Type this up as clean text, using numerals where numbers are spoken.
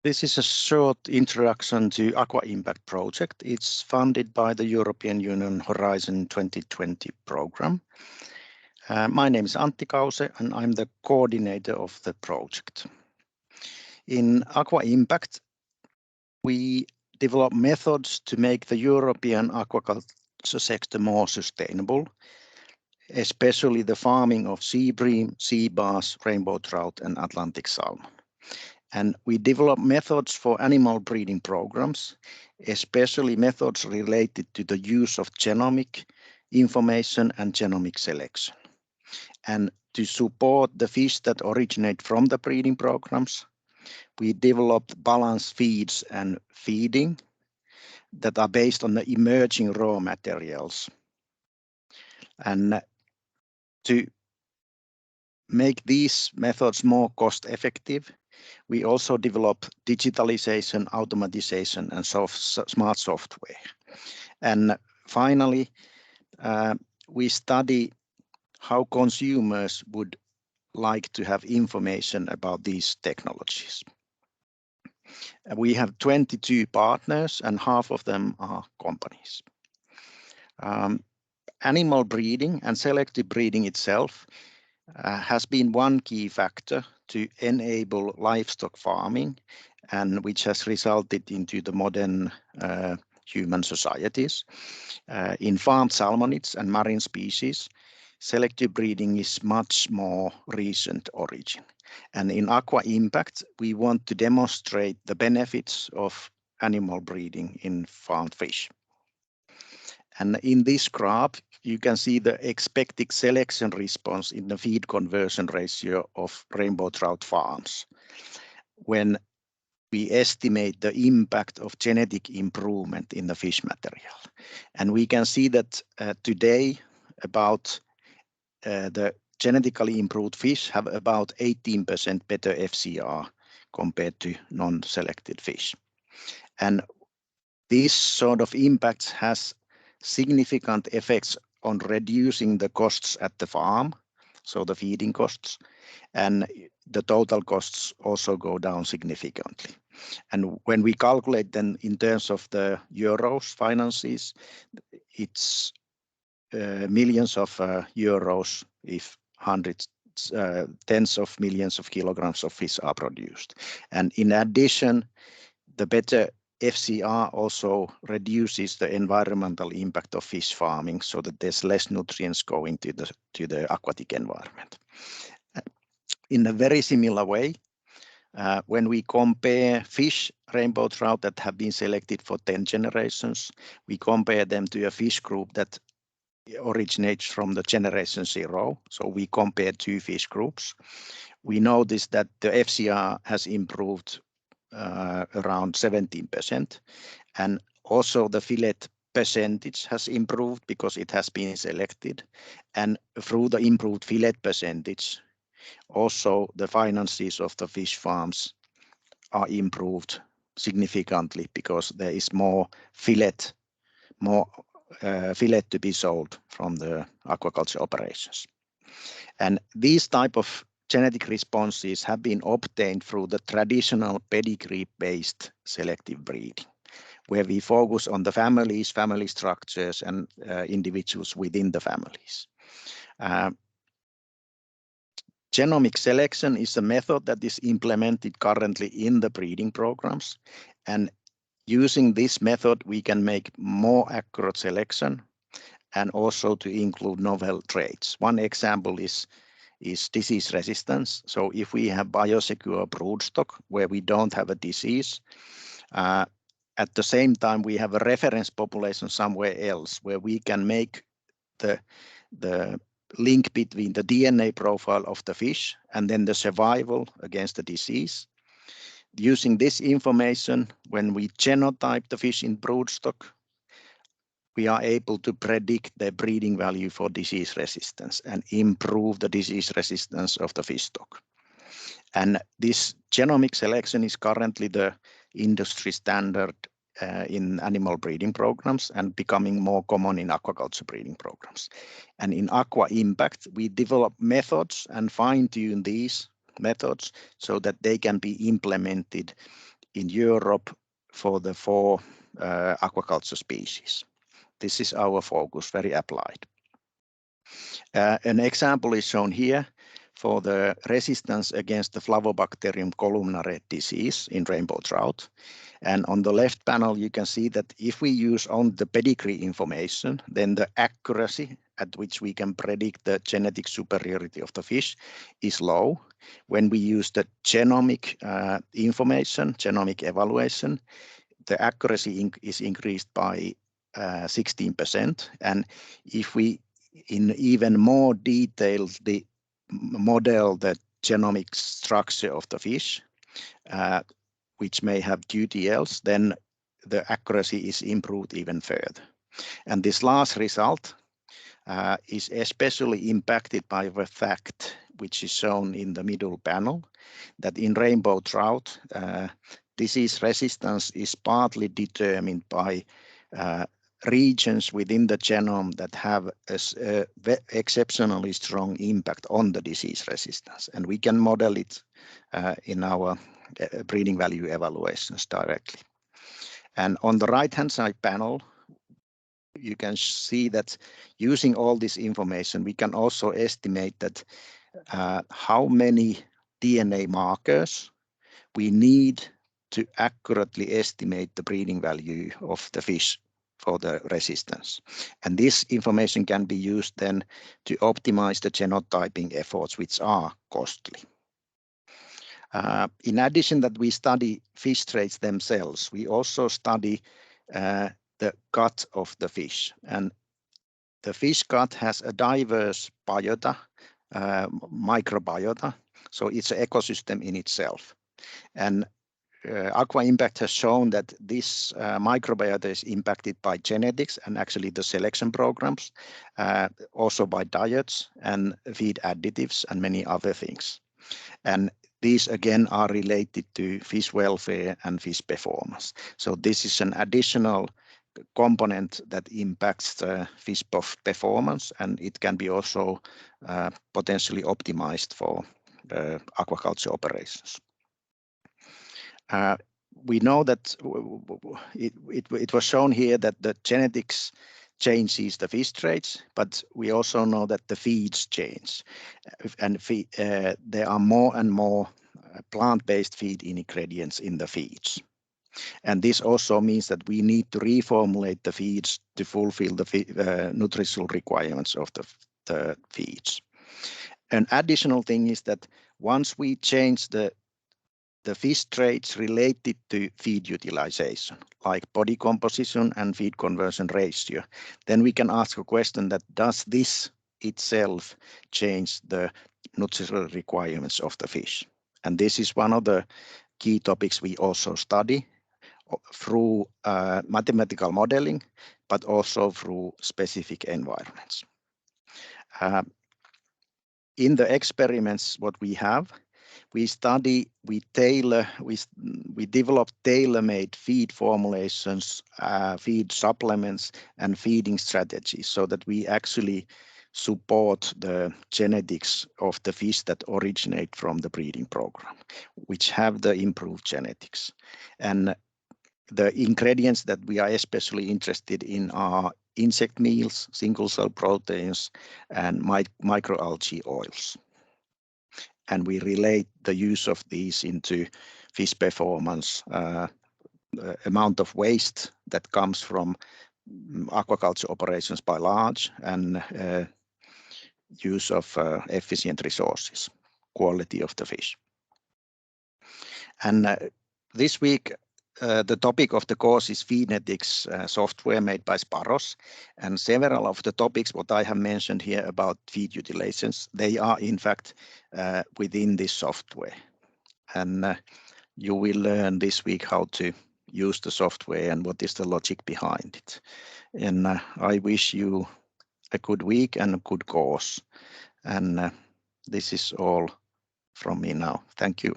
This is a short introduction to AquaIMPACT project. It's funded by the European Union Horizon 2020 program. My name is Antti Kause and I'm the coordinator of the project. In AquaIMPACT, we develop methods to make the European aquaculture sector more sustainable, especially the farming of sea bream, sea bass, rainbow trout and Atlantic salmon. And we develop methods for animal breeding programs, especially methods related to the use of genomic information and genomic selection. And to support the fish that originate from the breeding programs, we developed balanced feeds and feeding that are based on the emerging raw materials. And to make these methods more cost effective, we also develop digitalization, automatization, and smart software. And finally, we study how consumers would like to have information about these technologies. We have 22 partners, and half of them are companies. Animal breeding and selective breeding itself has been one key factor to enable livestock farming, and which has resulted into the modern human societies. In farmed salmonids and marine species, selective breeding is much more recent origin. And in AquaIMPACT, we want to demonstrate the benefits of animal breeding in farmed fish. And in this graph, you can see the expected selection response in the feed conversion ratio of rainbow trout farms when we estimate the impact of genetic improvement in the fish material. And we can see that today about the genetically improved fish have about 18% better FCR compared to non-selected fish. And this sort of impact has significant effects on reducing the costs at the farm, so the feeding costs, and the total costs also go down significantly. And when we calculate then in terms of the euros finances, it's millions of euros if tens of millions of kilograms of fish are produced. And in addition, the better FCR also reduces the environmental impact of fish farming so that there's less nutrients going to the aquatic environment. In a very similar way, when we compare fish rainbow trout that have been selected for 10 generations, we compare them to a fish group that originates from the generation 0. So we compare two fish groups. We notice that the FCR has improved around 17%, and also the fillet percentage has improved because it has been selected, and through the improved fillet percentage also the finances of the fish farms are improved significantly because there is more fillet to be sold from the aquaculture operations. And these type of genetic responses have been obtained through the traditional pedigree-based selective breeding, where we focus on the families, family structures, and individuals within the families. Genomic selection is a method that is implemented currently in the breeding programs, and using this method, we can make more accurate selection and also to include novel traits. One example is disease resistance. So if we have biosecure broodstock where we don't have a disease, at the same time we have a reference population somewhere else where we can make the link between the DNA profile of the fish and then the survival against the disease. Using this information, when we genotype the fish in broodstock, we are able to predict the breeding value for disease resistance and improve the disease resistance of the fish stock. And this genomic selection is currently the industry standard in animal breeding programs and becoming more common in aquaculture breeding programs. And in AquaIMPACT, we develop methods and fine-tune these methods so that they can be implemented in Europe for the 4 aquaculture species. This is our focus, very applied. An example is shown here for the resistance against the Flavobacterium columnare disease in rainbow trout. And on the left panel, you can see that if we use on the pedigree information, then the accuracy at which we can predict the genetic superiority of the fish is low. When we use the genomic information, genomic evaluation, the accuracy is increased by 16%. And if we in even more detail model the genomic structure of the fish, which may have QTLs, then the accuracy is improved even further. And this last result is especially impacted by the fact, which is shown in the middle panel, that in rainbow trout, disease resistance is partly determined by regions within the genome that have an exceptionally strong impact on the disease resistance. And we can model it in our breeding value evaluations directly. And on the right-hand side panel, you can see that using all this information, we can also estimate that how many DNA markers we need to accurately estimate the breeding value of the fish for the resistance. And this information can be used then to optimize the genotyping efforts, which are costly. In addition that we study fish traits themselves, we also study the gut of the fish. And the fish gut has a diverse biota, microbiota, so it's an ecosystem in itself. And AquaIMPACT has shown that this microbiota is impacted by genetics and actually the selection programs, also by diets and feed additives and many other things. And these again are related to fish welfare and fish performance. So this is an additional component that impacts the fish performance, and it can be also potentially optimized for aquaculture operations. We know that it was shown here that the genetics changes the fish traits, but we also know that the feeds change, and there are more and more plant-based feed ingredients in the feeds. And this also means that we need to reformulate the feeds to fulfill the nutritional requirements of the feeds. An additional thing is that once we change the fish traits related to feed utilization, like body composition and feed conversion ratio, then we can ask a question that does this itself change the nutritional requirements of the fish? And this is one of the key topics we also study through mathematical modeling, but also through specific environments. In the experiments, what we have, we develop tailor-made feed formulations, feed supplements, and feeding strategies so that we actually support the genetics of the fish that originate from the breeding program, which have the improved genetics. And the ingredients that we are especially interested in are insect meals, single-cell proteins, and microalgae oils. And we relate the use of these into fish performance, the amount of waste that comes from aquaculture operations by large, and use of efficient resources, quality of the fish. And this week, the topic of the course is Feednetics software made by SPAROS, and several of the topics what I have mentioned here about feed utilizations, they are in fact within this software. And you will learn this week how to use the software and what is the logic behind it. And I wish you a good week and a good course. And this is all from me now. Thank you.